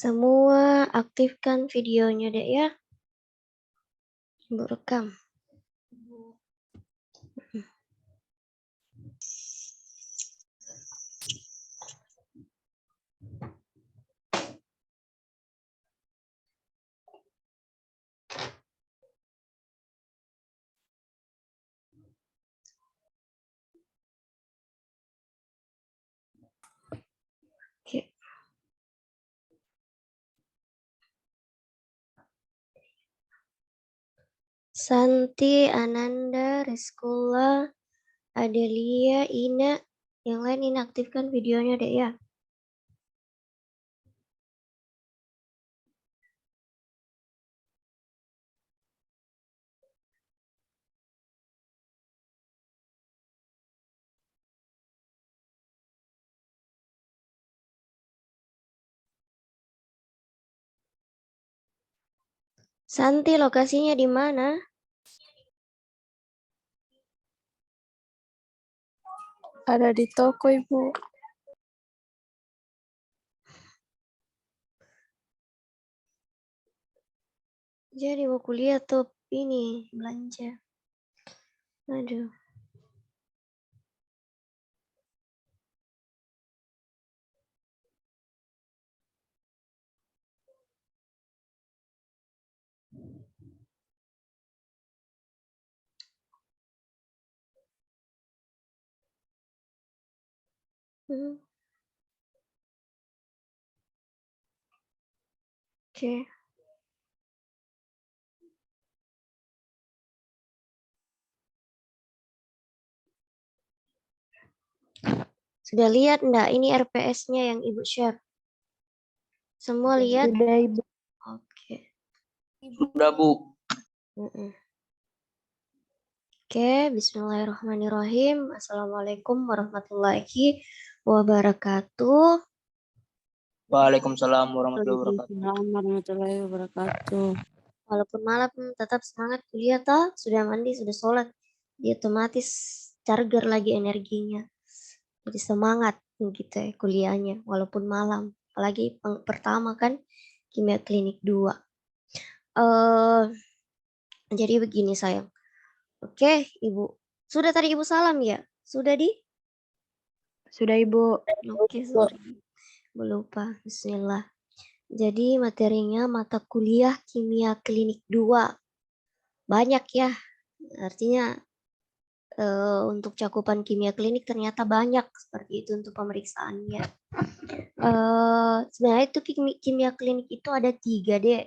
Semua aktifkan videonya dek ya. Ibu rekam. Oke. Santi, Ananda, Rizkula, Adelia, Ina. Yang lain inaktifkan videonya dek ya. Santi, lokasinya di mana? Ada di toko, Ibu. Jadi mau kuliah tuh ini belanja. Aduh. Oke. Sudah lihat enggak ini RPS-nya yang Ibu share? Semua lihat? Sudah, Ibu. Oke. Sudah, Bu. Oke, bismillahirrahmanirrahim. Assalamualaikum warahmatullahi wabarakatuh. Waalaikumsalam warahmatullahi wabarakatuh. Waalaikumsalam warahmatullahi wabarakatuh. Walaupun malam tetap semangat kuliah toh, sudah mandi, sudah sholat. Dia otomatis charger lagi energinya. Jadi semangat gitu ya kuliahnya walaupun malam. Apalagi pertama kan kimia klinik 2. Jadi begini sayang. Oke, Ibu. Sudah tadi Ibu salam ya? Sudah di? Sudah, Ibu. Oke, sorry. Ibu lupa. Bismillah. Jadi materinya mata kuliah kimia klinik 2. Banyak ya. Artinya untuk cakupan kimia klinik ternyata banyak seperti itu untuk pemeriksaannya. Sebenarnya itu kimia klinik itu ada 3 deh.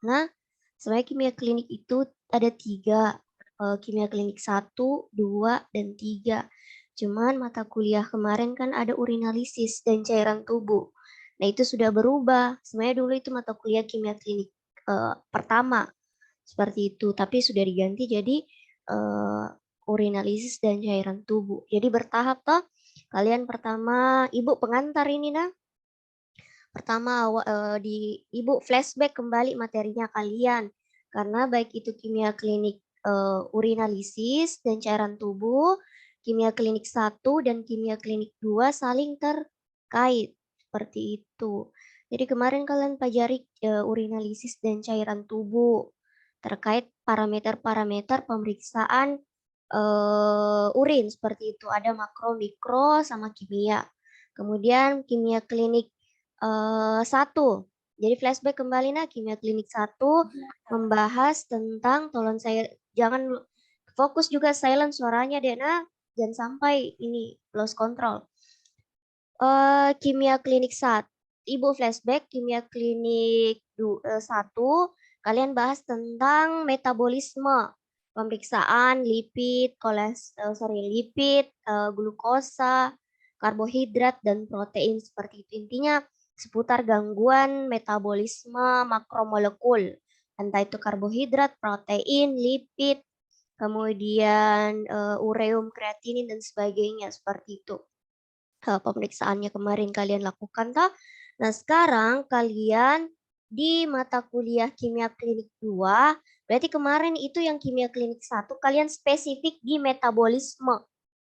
Nah, sebenarnya kimia klinik itu ada 3. Kimia klinik 1, 2, dan 3. Cuman mata kuliah kemarin kan ada urinalisis dan cairan tubuh. Nah itu sudah berubah. Sebenarnya dulu itu mata kuliah kimia klinik pertama. Seperti itu. Tapi sudah diganti jadi urinalisis dan cairan tubuh. Jadi bertahap toh. Kalian pertama, Ibu pengantar ini nah. Pertama di Ibu flashback kembali materinya kalian. Karena baik itu kimia klinik urinalisis dan cairan tubuh, kimia klinik 1 dan kimia klinik 2 saling terkait. Seperti itu. Jadi kemarin kalian pelajari urinalisis dan cairan tubuh terkait parameter-parameter pemeriksaan urin seperti itu. Ada makro, mikro, sama kimia. Kemudian kimia klinik 1. Jadi flashback kembali nah kimia klinik 1 membahas tentang tolong saya jangan fokus juga silent suaranya Dena, jangan sampai ini lost control. Kimia klinik 1. Ibu flashback kimia klinik 1 kalian bahas tentang metabolisme, pemeriksaan lipid, lipid, glukosa, karbohidrat dan protein seperti itu. Intinya seputar gangguan metabolisme makromolekul, entah itu karbohidrat, protein, lipid, kemudian ureum, kreatinin dan sebagainya seperti itu. Pemeriksaannya kemarin kalian lakukan toh. Nah, sekarang kalian di mata kuliah kimia klinik 2, berarti kemarin itu yang kimia klinik 1 kalian spesifik di metabolisme.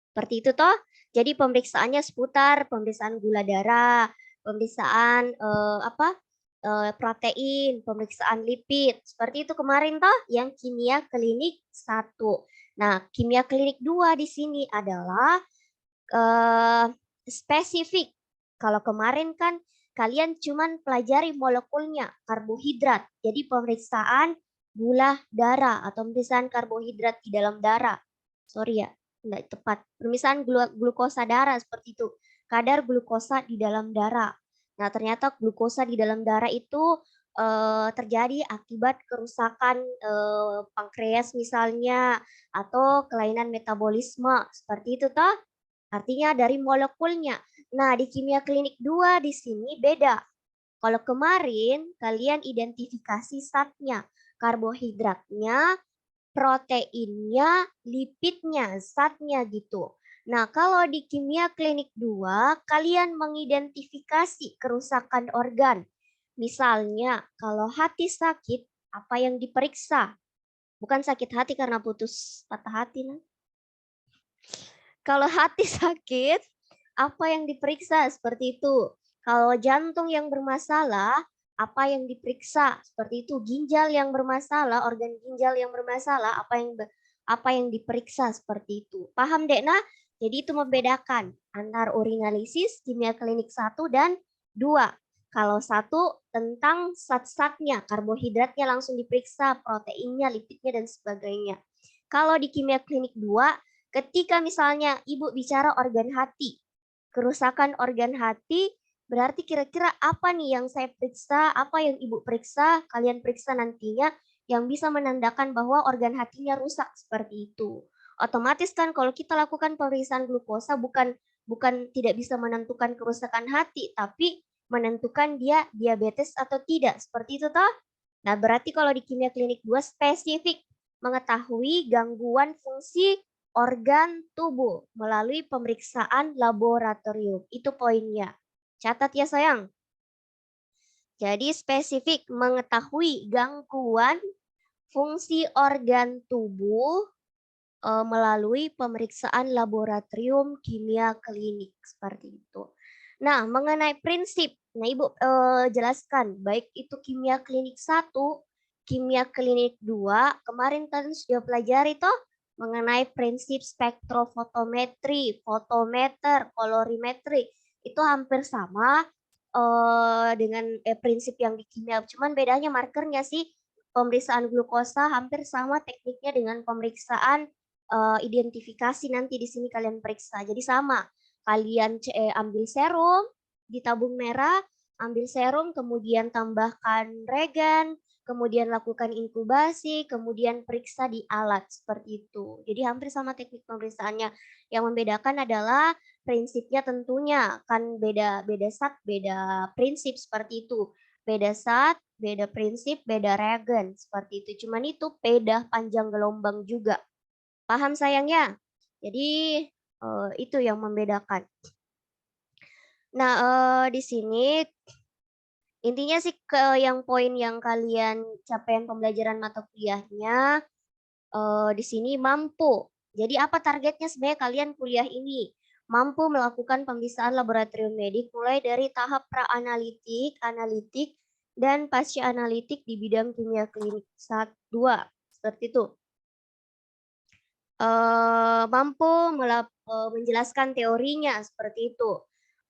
Seperti itu toh. Jadi pemeriksaannya seputar pemeriksaan gula darah, pemeriksaan protein, pemeriksaan lipid. Seperti itu kemarin toh yang kimia klinik 1. Nah, kimia klinik 2 di sini adalah spesifik. Kalau kemarin kan kalian cuman pelajari molekulnya, karbohidrat. Jadi pemeriksaan gula darah atau pemeriksaan karbohidrat di dalam darah. Sorry ya, enggak tepat. Pemeriksaan glukosa darah seperti itu. Kadar glukosa di dalam darah. Nah, ternyata glukosa di dalam darah itu terjadi akibat kerusakan pankreas misalnya atau kelainan metabolisme. Seperti itu toh. Artinya dari molekulnya. Nah, di kimia klinik 2 di sini beda. Kalau kemarin kalian identifikasi zatnya, karbohidratnya, proteinnya, lipidnya, zatnya gitu. Nah, kalau di kimia klinik 2, kalian mengidentifikasi kerusakan organ. Misalnya, kalau hati sakit, apa yang diperiksa? Bukan sakit hati karena putus patah hati. Nah. Kalau hati sakit, apa yang diperiksa? Seperti itu. Kalau jantung yang bermasalah, apa yang diperiksa? Seperti itu. Ginjal yang bermasalah, organ ginjal yang bermasalah, apa yang diperiksa? Seperti itu. Paham, Dekna? Jadi itu membedakan antar urinalisis, kimia klinik 1 dan 2. Kalau 1 tentang zat-zatnya, karbohidratnya langsung diperiksa, proteinnya, lipidnya, dan sebagainya. Kalau di kimia klinik 2, ketika misalnya ibu bicara organ hati, kerusakan organ hati, berarti kira-kira apa nih yang saya periksa, apa yang ibu periksa, kalian periksa nantinya yang bisa menandakan bahwa organ hatinya rusak seperti itu. Otomatis kan kalau kita lakukan pemeriksaan glukosa bukan tidak bisa menentukan kerusakan hati, tapi menentukan dia diabetes atau tidak. Seperti itu toh? Nah, berarti kalau di kimia klinik 2 spesifik mengetahui gangguan fungsi organ tubuh melalui pemeriksaan laboratorium. Itu poinnya. Catat ya sayang. Jadi spesifik mengetahui gangguan fungsi organ tubuh melalui pemeriksaan laboratorium kimia klinik seperti itu. Nah, mengenai prinsip, nah Ibu jelaskan baik itu kimia klinik 1, kimia klinik 2, kemarin kan sudah pelajari toh mengenai prinsip spektrofotometri, fotometer, kolorimetri. Itu hampir sama dengan prinsip yang di kimia, cuman bedanya markernya sih. Pemeriksaan glukosa hampir sama tekniknya dengan pemeriksaan identifikasi nanti di sini kalian periksa. Jadi sama, kalian ambil serum di tabung merah, ambil serum, kemudian tambahkan reagen, kemudian lakukan inkubasi, kemudian periksa di alat seperti itu. Jadi hampir sama teknik pemeriksaannya. Yang membedakan adalah prinsipnya tentunya kan beda zat, beda prinsip seperti itu. Beda zat, beda prinsip, beda reagen seperti itu. Cuman itu beda panjang gelombang juga. Paham sayangnya? Jadi itu yang membedakan. Nah, di sini intinya sih yang poin yang kalian capaian pembelajaran mata kuliahnya di sini mampu. Jadi apa targetnya sebenarnya kalian kuliah ini? Mampu melakukan pemeriksaan laboratorium medik mulai dari tahap pra-analitik, analitik, dan pasca analitik di bidang kimia klinik 1, 2. Seperti itu. Mampu menjelaskan teorinya seperti itu.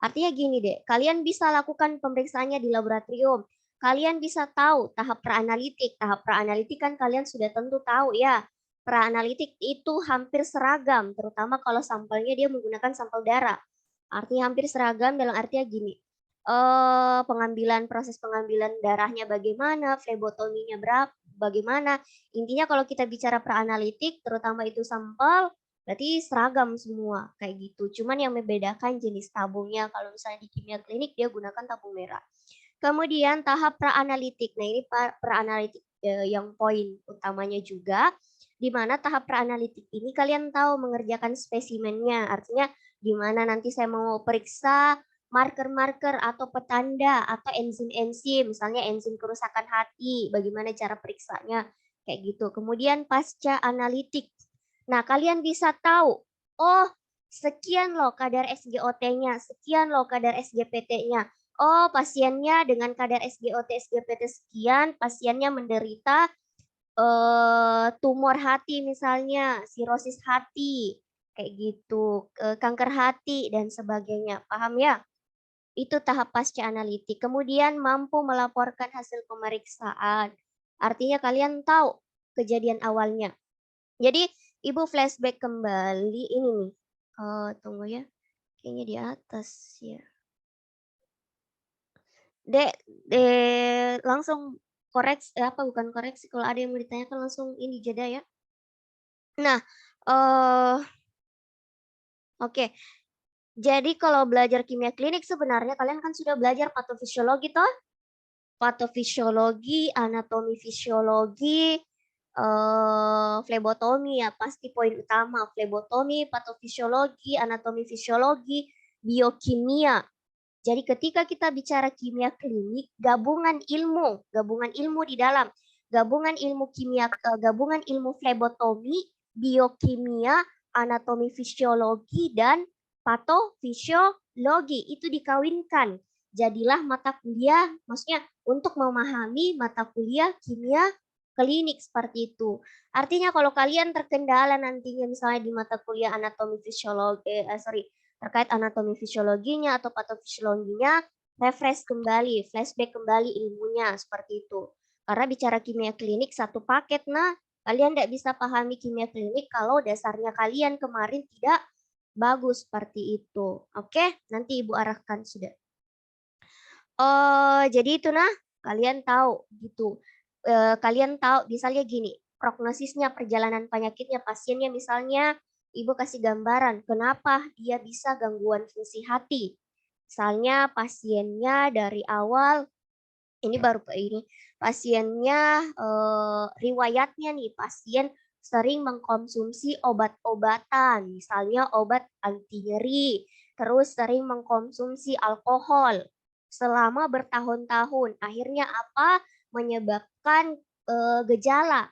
Artinya gini deh, kalian bisa lakukan pemeriksaannya di laboratorium. Kalian bisa tahu tahap pra-analitik. Tahap pra-analitik kan kalian sudah tentu tahu ya. Pra-analitik itu hampir seragam, terutama kalau sampelnya dia menggunakan sampel darah. Artinya hampir seragam dalam artinya gini. Proses pengambilan darahnya bagaimana, flebotominya berapa, bagaimana. Intinya kalau kita bicara pra-analitik, terutama itu sampel, berarti seragam semua kayak gitu. Cuman yang membedakan jenis tabungnya. Kalau misalnya di kimia klinik dia gunakan tabung merah. Kemudian tahap pra-analitik. Nah, ini pra-analitik yang poin utamanya juga, di mana tahap pra-analitik ini kalian tahu mengerjakan spesimennya. Artinya di mana nanti saya mau periksa marker-marker atau petanda atau enzim-enzim, misalnya enzim kerusakan hati, bagaimana cara periksanya kayak gitu. Kemudian pasca analitik. Nah, kalian bisa tahu, oh sekian loh kadar SGOT-nya, sekian loh kadar SGPT-nya. oh pasiennya dengan kadar SGOT, SGPT sekian, pasiennya menderita tumor hati misalnya, sirosis hati, kayak gitu, kanker hati dan sebagainya. Paham ya? Itu tahap pasca analitik. Kemudian mampu melaporkan hasil pemeriksaan. Artinya kalian tahu kejadian awalnya. Jadi Ibu flashback kembali ini nih. Tunggu ya. Kayaknya di atas ya. Dek, langsung koreksi apa bukan koreksi, kalau ada yang mau ditanyakan langsung ini jeda ya. Nah, oke. Jadi kalau belajar kimia klinik sebenarnya kalian kan sudah belajar patofisiologi toh? Patofisiologi, anatomi fisiologi, flebotomi ya pasti poin utama, flebotomi, patofisiologi, anatomi fisiologi, biokimia. Jadi ketika kita bicara kimia klinik, gabungan ilmu di dalam, gabungan ilmu kimia, gabungan ilmu flebotomi, biokimia, anatomi fisiologi dan patofisiologi itu dikawinkan. Jadilah mata kuliah, maksudnya untuk memahami mata kuliah kimia klinik seperti itu. Artinya kalau kalian terkendala nantinya misalnya di mata kuliah anatomi fisiologi, terkait anatomi fisiologinya atau patofisiologinya, refresh kembali, flashback kembali ilmunya seperti itu. Karena bicara kimia klinik satu paket, nah kalian tidak bisa pahami kimia klinik kalau dasarnya kalian kemarin tidak bagus seperti itu. Oke, nanti Ibu arahkan sudah. Jadi itu nah, kalian tahu gitu. Kalian tahu misalnya gini, prognosisnya perjalanan penyakitnya pasiennya misalnya Ibu kasih gambaran kenapa dia bisa gangguan fungsi hati. Misalnya pasiennya dari awal ini baru ini pasiennya riwayatnya nih pasien sering mengkonsumsi obat-obatan, misalnya obat anti nyeri, terus sering mengkonsumsi alkohol selama bertahun-tahun. Akhirnya apa? Menyebabkan gejala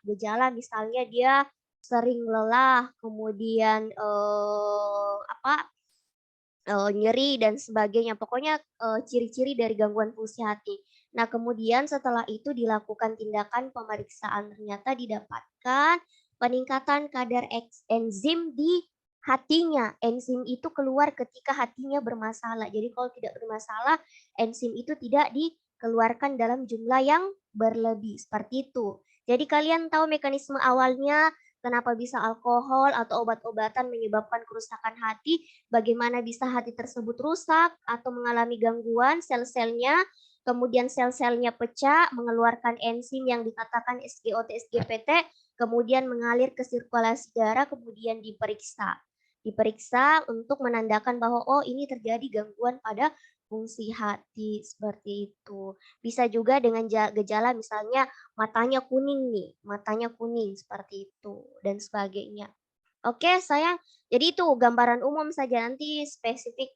misalnya dia sering lelah, kemudian nyeri dan sebagainya. Pokoknya ciri-ciri dari gangguan fungsi hati. Nah, kemudian setelah itu dilakukan tindakan pemeriksaan, ternyata didapatkan peningkatan kadar enzim di hatinya. Enzim itu keluar ketika hatinya bermasalah. Jadi kalau tidak bermasalah, enzim itu tidak dikeluarkan dalam jumlah yang berlebih. Seperti itu. Jadi kalian tahu mekanisme awalnya kenapa bisa alkohol atau obat-obatan menyebabkan kerusakan hati, bagaimana bisa hati tersebut rusak atau mengalami gangguan sel-selnya, kemudian sel-selnya pecah, mengeluarkan enzim yang dikatakan SGOT, SGPT, kemudian mengalir ke sirkulasi darah, kemudian diperiksa. Diperiksa untuk menandakan bahwa oh ini terjadi gangguan pada fungsi hati seperti itu. Bisa juga dengan gejala misalnya matanya kuning nih, matanya kuning seperti itu dan sebagainya. Oke, sayang. Jadi itu gambaran umum saja, nanti spesifik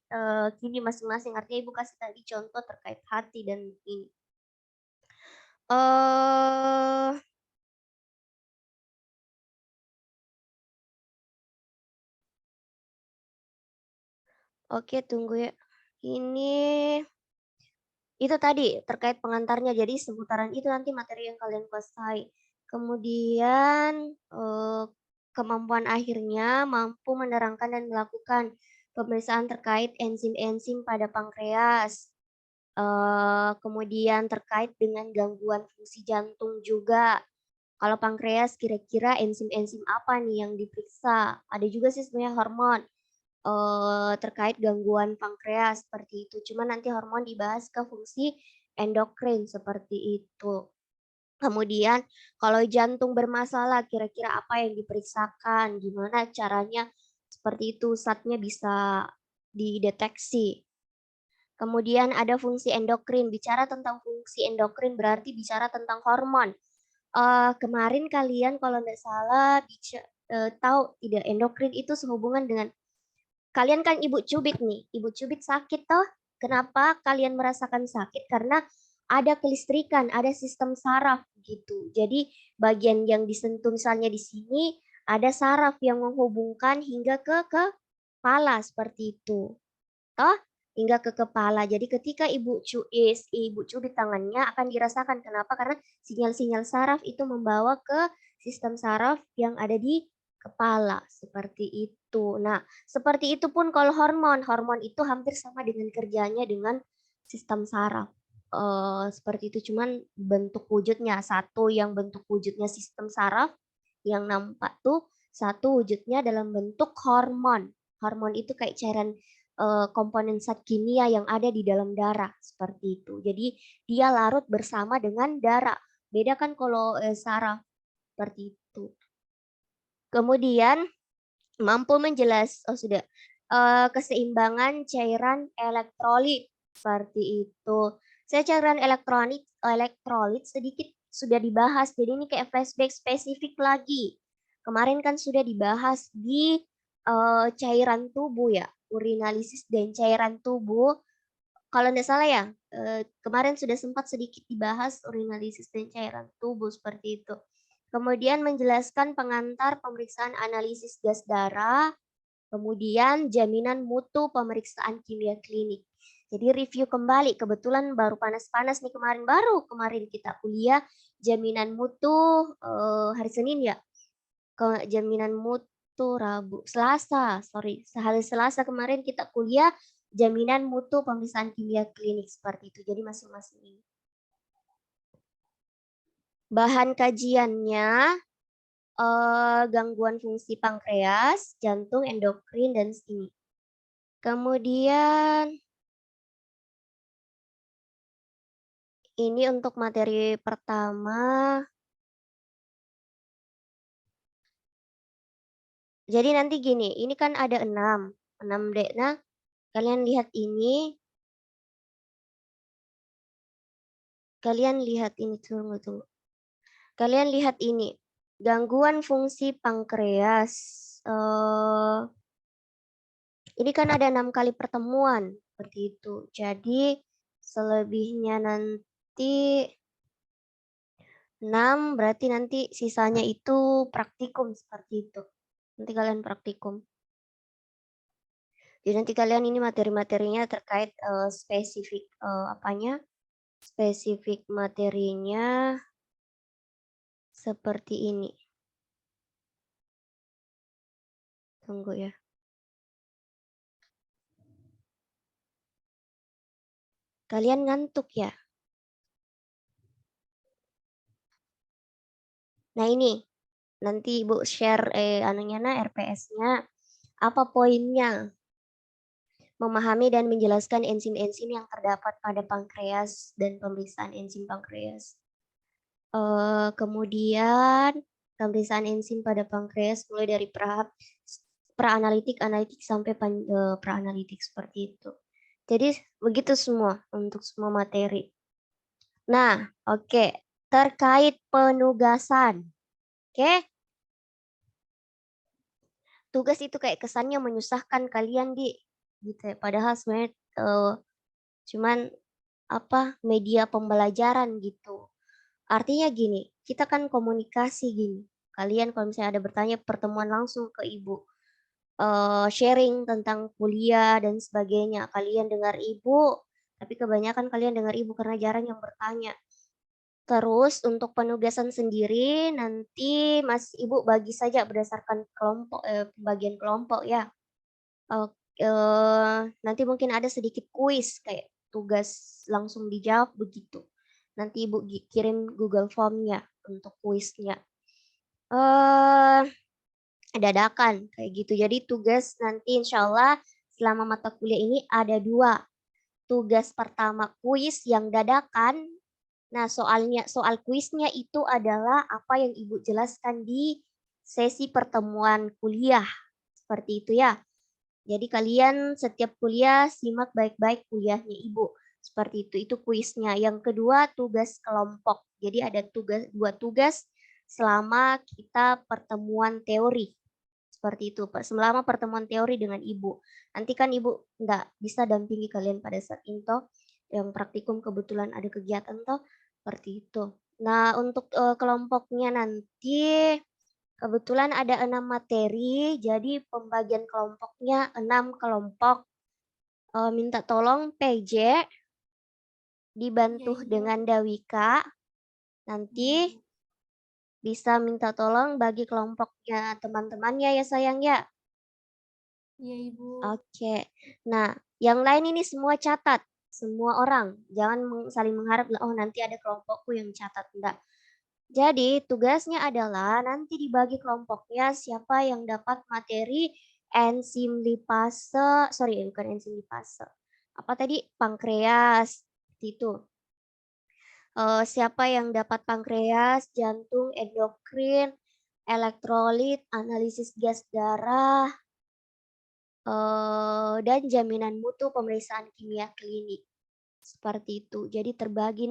kini masing-masing. Artinya Ibu kasih tadi contoh terkait hati dan ini. Oke, tunggu ya. Ini itu tadi terkait pengantarnya. Jadi seputaran itu nanti materi yang kalian kuasai. Kemudian kemampuan akhirnya mampu menerangkan dan melakukan pemeriksaan terkait enzim-enzim pada pankreas. Kemudian terkait dengan gangguan fungsi jantung juga. Kalau pankreas kira-kira enzim-enzim apa nih yang diperiksa? Ada juga sih sebenarnya hormon terkait gangguan pankreas seperti itu. Cuma nanti hormon dibahas ke fungsi endokrin seperti itu. Kemudian kalau jantung bermasalah kira-kira apa yang diperiksakan, gimana caranya seperti itu zatnya bisa dideteksi. Kemudian ada fungsi endokrin. Bicara tentang fungsi endokrin berarti bicara tentang hormon. Kemarin kalian kalau nggak salah tahu tidak endokrin itu sehubungan dengan kalian kan ibu cubit nih, ibu cubit sakit toh. Kenapa kalian merasakan sakit? Karena ada kelistrikan, ada sistem saraf gitu. Jadi bagian yang disentuh misalnya di sini ada saraf yang menghubungkan hingga ke kepala seperti itu. Toh hingga ke kepala. Jadi ketika ibu cubit tangannya akan dirasakan. Kenapa? Karena sinyal-sinyal saraf itu membawa ke sistem saraf yang ada di kepala, seperti itu. Nah, seperti itu pun kalau hormon. Hormon itu hampir sama dengan kerjanya dengan sistem saraf. Seperti itu, cuman bentuk wujudnya. Satu yang bentuk wujudnya sistem saraf, yang nampak tuh satu wujudnya dalam bentuk hormon. Hormon itu kayak cairan komponen zat kimia yang ada di dalam darah, seperti itu. Jadi dia larut bersama dengan darah. Beda kan kalau saraf, seperti itu. Kemudian mampu sudah keseimbangan cairan elektrolit, seperti itu. Saya cairan elektrolit sedikit sudah dibahas, jadi ini kayak flashback spesifik lagi. Kemarin kan sudah dibahas di cairan tubuh ya, urinalisis dan cairan tubuh. Kalau tidak salah ya, kemarin sudah sempat sedikit dibahas urinalisis dan cairan tubuh, seperti itu. Kemudian menjelaskan pengantar pemeriksaan analisis gas darah, kemudian jaminan mutu pemeriksaan kimia klinik. Jadi review kembali, kebetulan baru panas-panas nih kemarin kita kuliah jaminan mutu hari Senin ya. Jaminan mutu hari Selasa kemarin kita kuliah jaminan mutu pemeriksaan kimia klinik, seperti itu. Jadi masing-masing ini. Bahan kajiannya gangguan fungsi pankreas, jantung, endokrin, dan ini. Kemudian ini untuk materi pertama. Jadi nanti gini, ini kan ada 6 D. Nah, kalian lihat ini. Tunggu. Kalian lihat ini. Gangguan fungsi pankreas. Ini kan ada 6 kali pertemuan, seperti itu. Jadi selebihnya nanti 6, berarti nanti sisanya itu praktikum, seperti itu. Nanti kalian praktikum. Jadi nanti kalian ini materi-materinya terkait spesifik spesifik materinya seperti ini. Tunggu ya. Kalian ngantuk ya? Nah ini, nanti Ibu share RPS-nya. Apa poinnya? Memahami dan menjelaskan enzim-enzim yang terdapat pada pankreas dan pemeriksaan enzim pankreas. Kemudian pemeriksaan enzim pada pankreas mulai dari pra-analitik, analitik sampai pra-analitik, seperti itu. Jadi begitu semua untuk semua materi. Nah, oke. Terkait penugasan. Oke. Tugas itu kayak kesannya menyusahkan kalian, gitu ya. Padahal sebenarnya cuman media pembelajaran gitu. Artinya gini, kita kan komunikasi gini. Kalian kalau misalnya ada bertanya, pertemuan langsung ke Ibu. Sharing tentang kuliah dan sebagainya. Kalian dengar Ibu, tapi kebanyakan kalian dengar Ibu karena jarang yang bertanya. Terus untuk penugasan sendiri nanti Ibu bagi saja berdasarkan pembagian kelompok ya. Nanti mungkin ada sedikit kuis kayak tugas langsung dijawab begitu. Nanti Ibu kirim Google Form-nya untuk kuisnya. Dadakan kayak gitu. Jadi tugas nanti insya Allah selama mata kuliah ini ada 2. Tugas pertama kuis yang dadakan. Nah, soal kuisnya itu adalah apa yang Ibu jelaskan di sesi pertemuan kuliah. Seperti itu ya. Jadi kalian setiap kuliah simak baik-baik kuliahnya Ibu. Seperti itu kuisnya. Yang kedua tugas kelompok. Jadi ada 2 tugas selama kita pertemuan teori. Seperti itu, Pak. Selama pertemuan teori dengan Ibu. Nanti kan Ibu nggak bisa dampingi kalian pada saat itu. Yang praktikum kebetulan ada kegiatan toh. Seperti itu. Nah, untuk kelompoknya nanti kebetulan ada 6 materi, jadi pembagian kelompoknya 6 kelompok. minta tolong PJ dibantu Ibu. dengan Dawika. Nanti bisa minta tolong bagi kelompoknya teman-temannya ya sayang ya. Iya, Ibu. Oke. Nah, yang lain ini semua catat. Semua orang. Jangan saling mengharap, oh nanti ada kelompokku yang catat. Enggak. Jadi tugasnya adalah nanti dibagi kelompoknya siapa yang dapat materi enzim lipase, sorry bukan enzim lipase. Apa tadi? Pankreas. Itu. Siapa yang dapat pankreas, jantung, endokrin, elektrolit, analisis gas darah, dan jaminan mutu pemeriksaan kimia klinik. Seperti itu. Jadi terbagi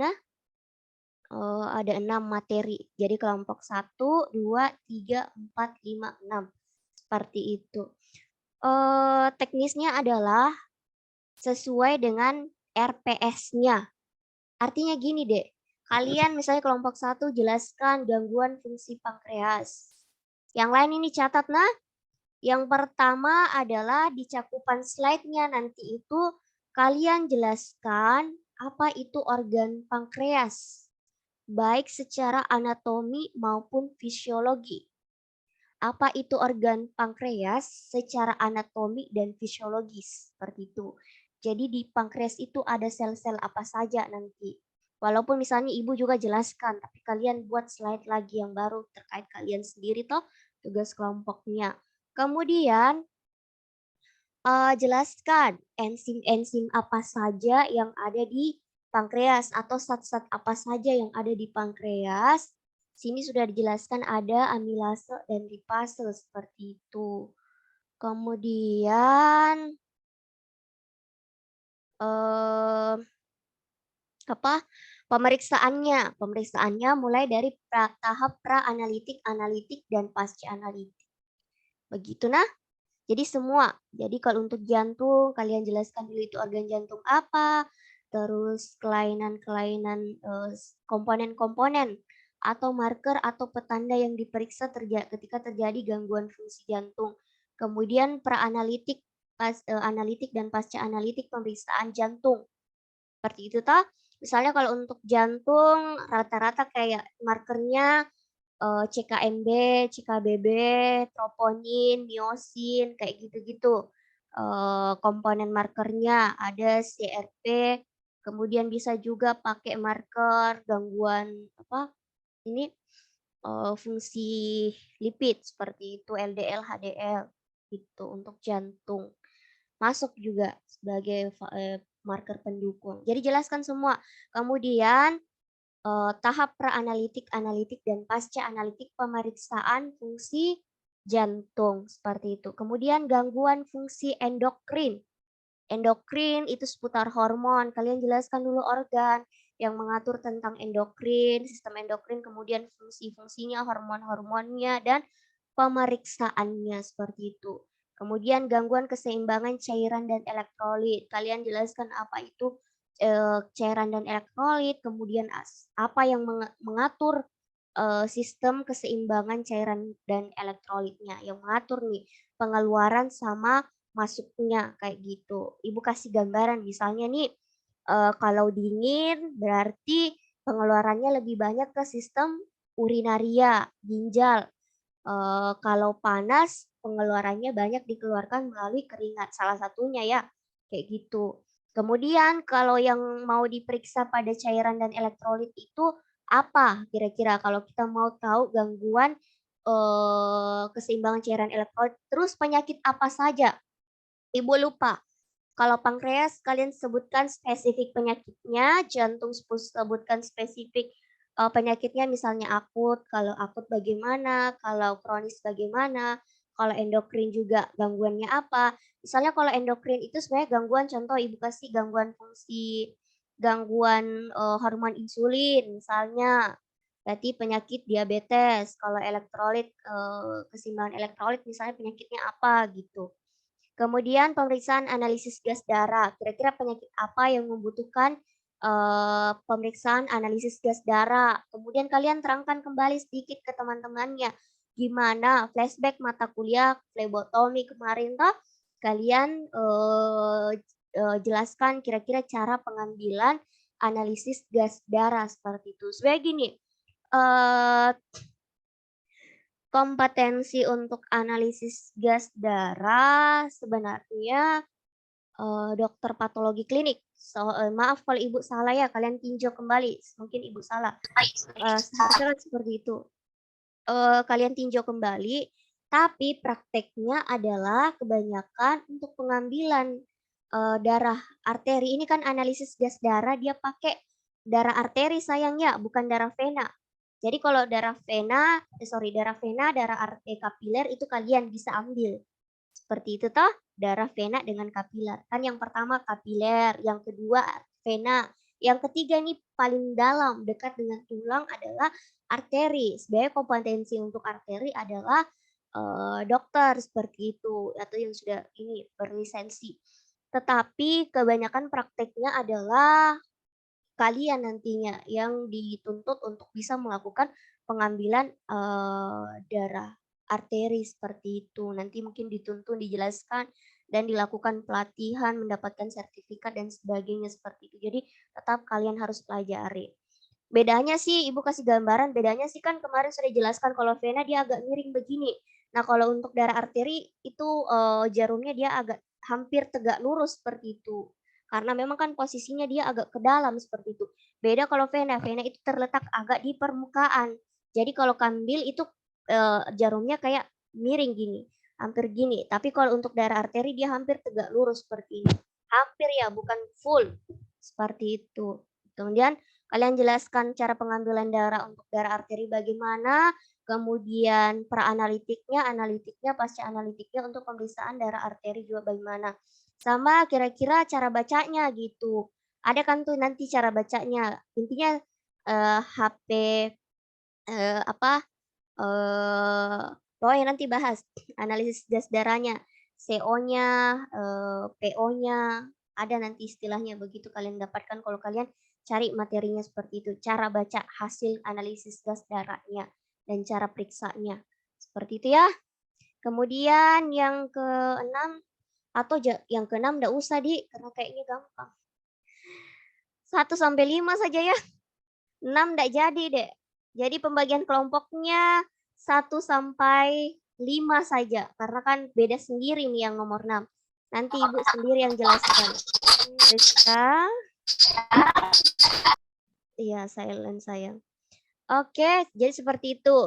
ada 6 materi. Jadi kelompok 1, 2, 3, 4, 5, 6. Seperti itu. Teknisnya adalah sesuai dengan RPS-nya. Artinya gini deh, kalian misalnya kelompok 1 jelaskan gangguan fungsi pankreas. Yang lain ini catat nah. Yang pertama adalah di cakupan slide-nya nanti itu kalian jelaskan apa itu organ pankreas, baik secara anatomi maupun fisiologi. Apa itu organ pankreas secara anatomi dan fisiologis, seperti itu. Jadi di pankreas itu ada sel-sel apa saja nanti. Walaupun misalnya ibu juga jelaskan, tapi kalian buat slide lagi yang baru terkait kalian sendiri toh tugas kelompoknya. Kemudian jelaskan enzim-enzim apa saja yang ada di pankreas atau zat-zat apa saja yang ada di pankreas. Sini sudah dijelaskan ada amilase dan lipase seperti itu. Kemudian pemeriksaannya mulai dari tahap pra-analitik, analitik, dan pasca-analitik. Begitu nah. Jadi semua. Jadi kalau untuk jantung, kalian jelaskan dulu itu organ jantung apa, terus kelainan-kelainan komponen-komponen atau marker atau petanda yang diperiksa ketika terjadi gangguan fungsi jantung. Kemudian pra-analitik, analitik dan pasca analitik pemeriksaan jantung. Seperti itu toh. Misalnya kalau untuk jantung rata-rata kayak markernya CKMB, CKBB, troponin, miosin, kayak gitu-gitu. Komponen markernya ada CRP, kemudian bisa juga pakai marker gangguan ini fungsi lipid seperti itu LDL, HDL gitu untuk jantung. Masuk juga sebagai marker pendukung. Jadi jelaskan semua. Kemudian tahap pra-analitik, analitik, dan pasca analitik pemeriksaan fungsi jantung seperti itu. Kemudian gangguan fungsi endokrin. Endokrin itu seputar hormon. Kalian jelaskan dulu organ yang mengatur tentang endokrin, sistem endokrin, kemudian fungsi-fungsinya, hormon-hormonnya, dan pemeriksaannya seperti itu. Kemudian gangguan keseimbangan cairan dan elektrolit. Kalian jelaskan apa itu cairan dan elektrolit, kemudian apa yang mengatur sistem keseimbangan cairan dan elektrolitnya, yang mengatur nih pengeluaran sama masuknya kayak gitu. Ibu kasih gambaran misalnya nih kalau dingin berarti pengeluarannya lebih banyak ke sistem urinaria, ginjal. Kalau panas pengeluarannya banyak dikeluarkan melalui keringat, salah satunya ya, kayak gitu. Kemudian kalau yang mau diperiksa pada cairan dan elektrolit itu apa kira-kira kalau kita mau tahu gangguan keseimbangan cairan elektrolit, terus penyakit apa saja? Ibu lupa. Kalau pankreas kalian sebutkan spesifik penyakitnya, jantung sebutkan spesifik penyakitnya misalnya akut, kalau akut bagaimana, kalau kronis bagaimana, kalau endokrin juga gangguannya apa. Misalnya kalau endokrin itu sebenarnya gangguan contoh ibu kasih gangguan fungsi, gangguan hormon insulin misalnya. Berarti penyakit diabetes, kalau elektrolit keseimbangan elektrolit misalnya penyakitnya apa gitu. Kemudian pemeriksaan analisis gas darah. Kira-kira penyakit apa yang membutuhkan pemeriksaan analisis gas darah. Kemudian kalian terangkan kembali sedikit ke teman-temannya. Gimana flashback mata kuliah flebotomi kemarin toh kalian jelaskan kira-kira cara pengambilan analisis gas darah seperti itu. Sebenarnya gini, kompetensi untuk analisis gas darah sebenarnya dokter patologi klinik. Maaf kalau Ibu salah ya, kalian tinjau kembali. Mungkin Ibu salah. Seharusnya kan seperti itu. Kalian tinjau kembali, tapi prakteknya adalah kebanyakan untuk pengambilan darah arteri. Ini kan analisis gas darah, dia pakai darah arteri sayangnya, bukan darah vena. Jadi kalau darah vena, darah arteri kapiler itu kalian bisa ambil. Seperti itu toh, darah vena dengan kapiler. Kan yang pertama kapiler, yang kedua vena, yang ketiga nih paling dalam dekat dengan tulang adalah arteri. Sebenarnya kompetensi untuk arteri adalah dokter seperti itu atau yang sudah ini berlisensi. Tetapi kebanyakan prakteknya adalah kalian nantinya yang dituntut untuk bisa melakukan pengambilan darah arteri seperti itu. Nanti mungkin dituntun, dijelaskan, dan dilakukan pelatihan, mendapatkan sertifikat dan sebagainya seperti itu. Jadi tetap kalian harus pelajari. Bedanya sih, Ibu kasih gambaran, bedanya sih kan kemarin sudah dijelaskan kalau vena dia agak miring begini. Nah kalau untuk darah arteri itu jarumnya dia agak hampir tegak lurus seperti itu. Karena memang kan posisinya dia agak ke dalam seperti itu. Beda kalau vena itu terletak agak di permukaan. Jadi kalau kambil itu jarumnya kayak miring gini, hampir gini. Tapi kalau untuk darah arteri dia hampir tegak lurus seperti ini. Hampir ya, bukan full. Seperti itu. Kemudian kalian jelaskan cara pengambilan darah untuk darah arteri bagaimana, kemudian analitiknya, pasca analitiknya untuk pemeriksaan darah arteri juga bagaimana. Sama kira-kira cara bacanya gitu. Ada kan tuh nanti cara bacanya. Intinya HP pokoknya nanti bahas analisis gas darahnya, CO-nya, PO-nya, ada nanti istilahnya begitu kalian dapatkan kalau kalian cari materinya seperti itu. Cara baca hasil analisis gas darahnya dan cara periksanya. Seperti itu ya. Kemudian yang ke-6 atau yang ke-6 enggak usah karena kayaknya gampang. 1 sampai 5 saja ya. 6 enggak jadi deh. Jadi pembagian kelompoknya 1 sampai 5 saja. Karena kan beda sendiri nih yang nomor 6. Nanti Ibu sendiri yang jelaskan. Rizka. Iya, silent sayang. Oke, jadi seperti itu.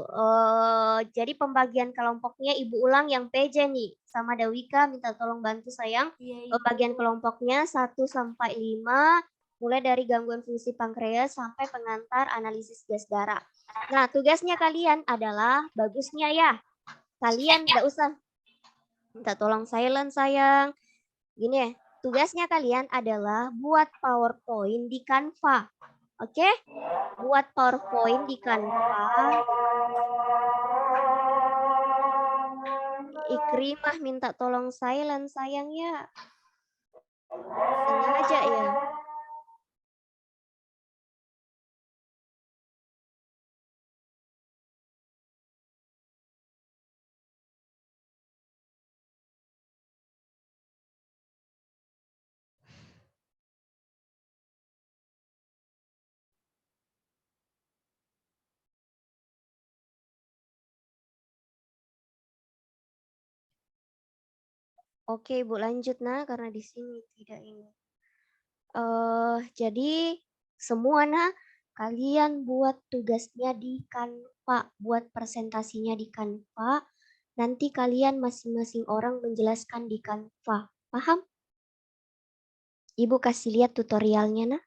Jadi pembagian kelompoknya Ibu ulang yang PJ nih. Sama Dawika, minta tolong bantu sayang. Pembagian kelompoknya 1 sampai 5. Mulai dari gangguan fungsi pankreas sampai pengantar analisis gas darah. Nah, tugasnya kalian adalah, bagusnya ya, kalian tidak usah minta tolong silent sayang. Gini ya, tugasnya kalian adalah buat PowerPoint di Canva. Oke? Buat PowerPoint di Canva. Ikrimah minta tolong silent sayang ya. Sengaja ya. Oke, Ibu lanjut nah karena di sini tidak ini. Jadi semua nah kalian buat tugasnya di Canva, buat presentasinya di Canva. Nanti kalian masing-masing orang menjelaskan di Canva. Paham? Ibu kasih lihat tutorialnya nah.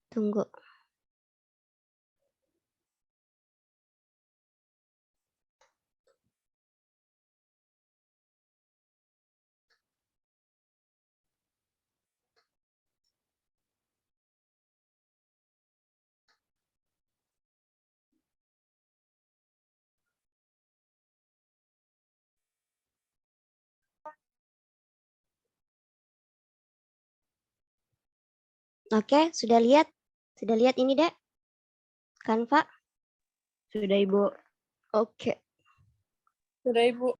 Tunggu. Oke, sudah lihat? Sudah lihat ini, Dek? Canva? Sudah, Ibu. Oke. Sudah Ibu.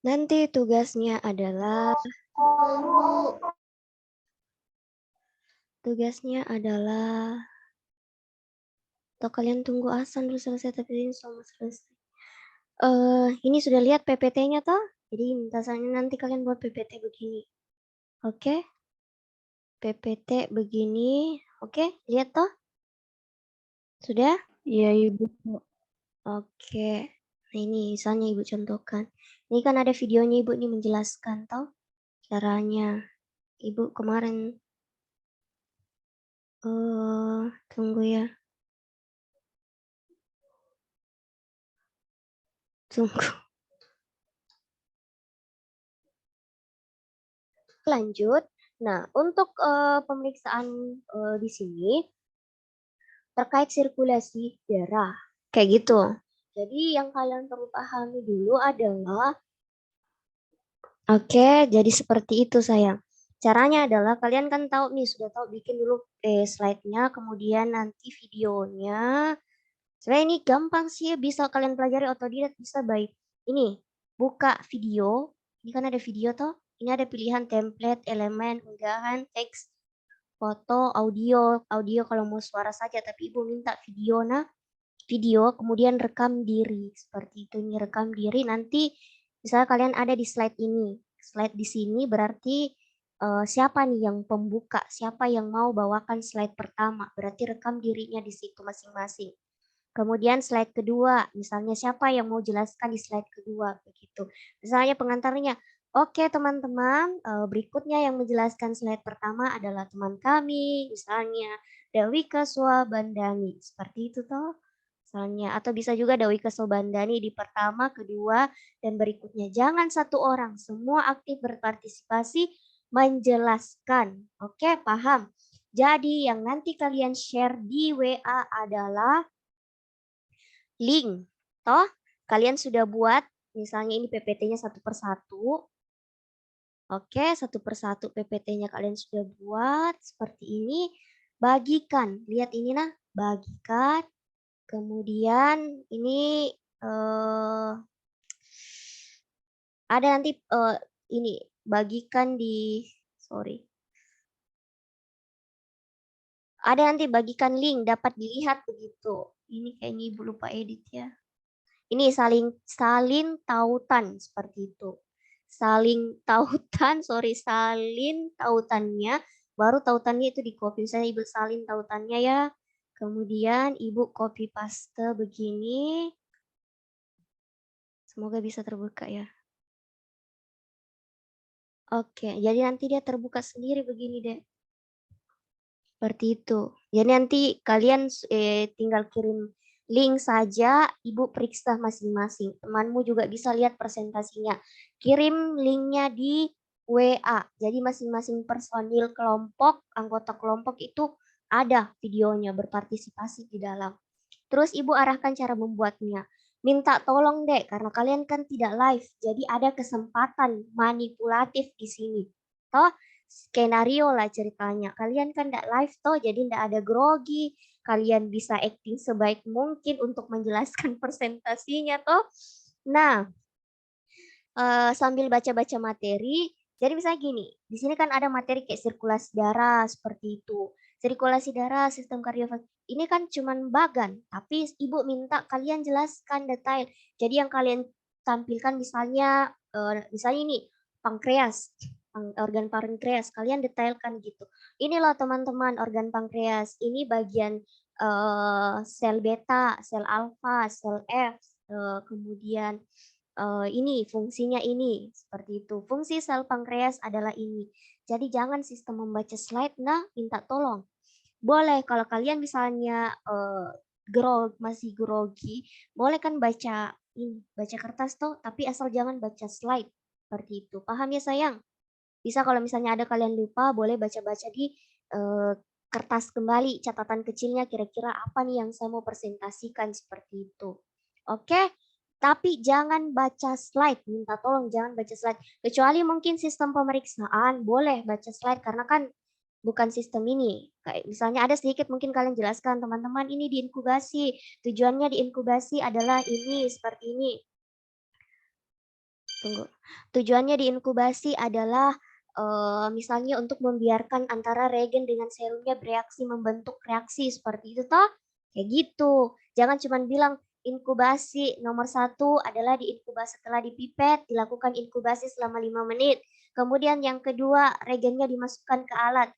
Nanti tugasnya adalah atau kalian tunggu Asan dulu selesai, tapi ini sama selesai. Ini sudah lihat PPT-nya toh? Jadi mintasannya nanti kalian buat PPT begini. Oke? PPT begini. Oke, lihat toh? Sudah? Iya Ibu. Oke. Nah ini misalnya Ibu contohkan. Ini kan ada videonya Ibu nih menjelaskan toh caranya. Ibu kemarin tunggu ya. Tunggu. Lanjut. Nah, untuk pemeriksaan di sini terkait sirkulasi darah. Kayak gitu. Jadi yang kalian perlu pahami dulu adalah oke, jadi seperti itu sayang. Caranya adalah kalian kan tahu nih, sudah tahu bikin dulu slide-nya, kemudian nanti videonya. Sebenarnya ini gampang sih, bisa kalian pelajari otodidak, bisa baik. Ini, buka video. Ini kan ada video toh. Ini ada pilihan template, elemen, unggahan, teks, foto, audio. Audio kalau mau suara saja, tapi Ibu minta video. Nah, video, kemudian rekam diri. Seperti itu, ini rekam diri. Nanti misalnya kalian ada di slide ini. Slide di sini berarti siapa nih yang pembuka, siapa yang mau bawakan slide pertama. Berarti rekam dirinya di situ masing-masing. Kemudian slide kedua, misalnya siapa yang mau jelaskan di slide kedua, begitu. Misalnya pengantarnya, oke teman-teman, berikutnya yang menjelaskan slide pertama adalah teman kami, misalnya Dewi Kaswabandani, seperti itu toh. Misalnya, atau bisa juga Dewi Kaswabandani di pertama, kedua, dan berikutnya. Jangan satu orang, semua aktif berpartisipasi menjelaskan. Oke, paham? Jadi yang nanti kalian share di WA adalah link. Toh, kalian sudah buat, misalnya ini PPT-nya satu persatu. Oke, satu persatu PPT-nya kalian sudah buat seperti ini. Bagikan, lihat ini nah, bagikan. Kemudian ini ada nanti ini bagikan di, sorry. Ada nanti bagikan link dapat dilihat begitu. Ini kayaknya Ibu lupa edit ya. Ini salin tautan seperti itu. Salin tautan, salin tautannya, baru tautannya itu di copy. Misalnya Ibu salin tautannya ya. Kemudian Ibu copy paste begini. Semoga bisa terbuka ya. Oke, jadi nanti dia terbuka sendiri begini deh. Seperti itu. Jadi nanti kalian tinggal kirim link saja, Ibu periksa masing-masing. Temanmu juga bisa lihat presentasinya. Kirim linknya di WA. Jadi masing-masing personil kelompok, anggota kelompok itu ada videonya berpartisipasi di dalam. Terus Ibu arahkan cara membuatnya. Minta tolong dek, karena kalian kan tidak live. Jadi ada kesempatan manipulatif di sini. Toh, skenario lah ceritanya. Kalian kan tidak live toh, jadi tidak ada grogi. Kalian bisa acting sebaik mungkin untuk menjelaskan presentasinya toh. Nah, sambil baca-baca materi, jadi misalnya gini, di sini kan ada materi kayak sirkulasi darah seperti itu. Sirkulasi darah, sistem kardiovaskular, ini kan cuman bagan, tapi Ibu minta kalian jelaskan detail. Jadi yang kalian tampilkan misalnya ini pankreas, organ pankreas, kalian detailkan gitu. Inilah teman-teman organ pankreas, ini bagian sel beta, sel alfa, sel F, kemudian ini fungsinya ini, seperti itu. Fungsi sel pankreas adalah ini. Jadi jangan sistem membaca slide, nah minta tolong. Boleh kalau kalian misalnya masih grogi, boleh kan baca ini, baca kertas toh, tapi asal jangan baca slide. Seperti itu. Paham ya sayang? Bisa kalau misalnya ada kalian lupa, boleh baca-baca di kertas kembali, catatan kecilnya kira-kira apa nih yang saya mau presentasikan seperti itu. Oke? Tapi jangan baca slide, minta tolong jangan baca slide. Kecuali mungkin sistem pemeriksaan, boleh baca slide karena kan bukan sistem ini. Kayak misalnya ada sedikit mungkin kalian jelaskan, teman-teman ini diinkubasi. Tujuannya diinkubasi adalah ini, seperti ini. Tunggu. Tujuannya diinkubasi adalah misalnya untuk membiarkan antara reagen dengan serumnya bereaksi membentuk reaksi seperti itu toh. Kayak gitu. Jangan cuma bilang inkubasi nomor 1 adalah diinkubasi setelah dipipet, dilakukan inkubasi selama 5 menit. Kemudian yang kedua reagennya dimasukkan ke alat,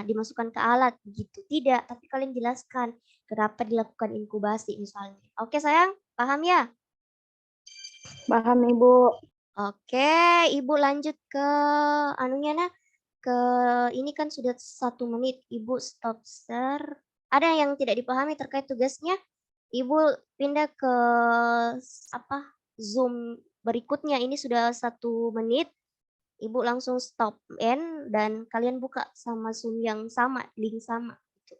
dimasukkan ke alat begitu. Tidak, tapi kalian jelaskan kenapa dilakukan inkubasi misalnya. Oke sayang, paham ya? Paham Ibu. Oke, Ibu lanjut ke anunya nah, ke ini kan sudah 1 menit, Ibu stop share. Ada yang tidak dipahami terkait tugasnya? Ibu pindah ke Zoom berikutnya. Ini sudah 1 menit. Ibu langsung stop end dan kalian buka sama Zoom yang sama, link sama gitu.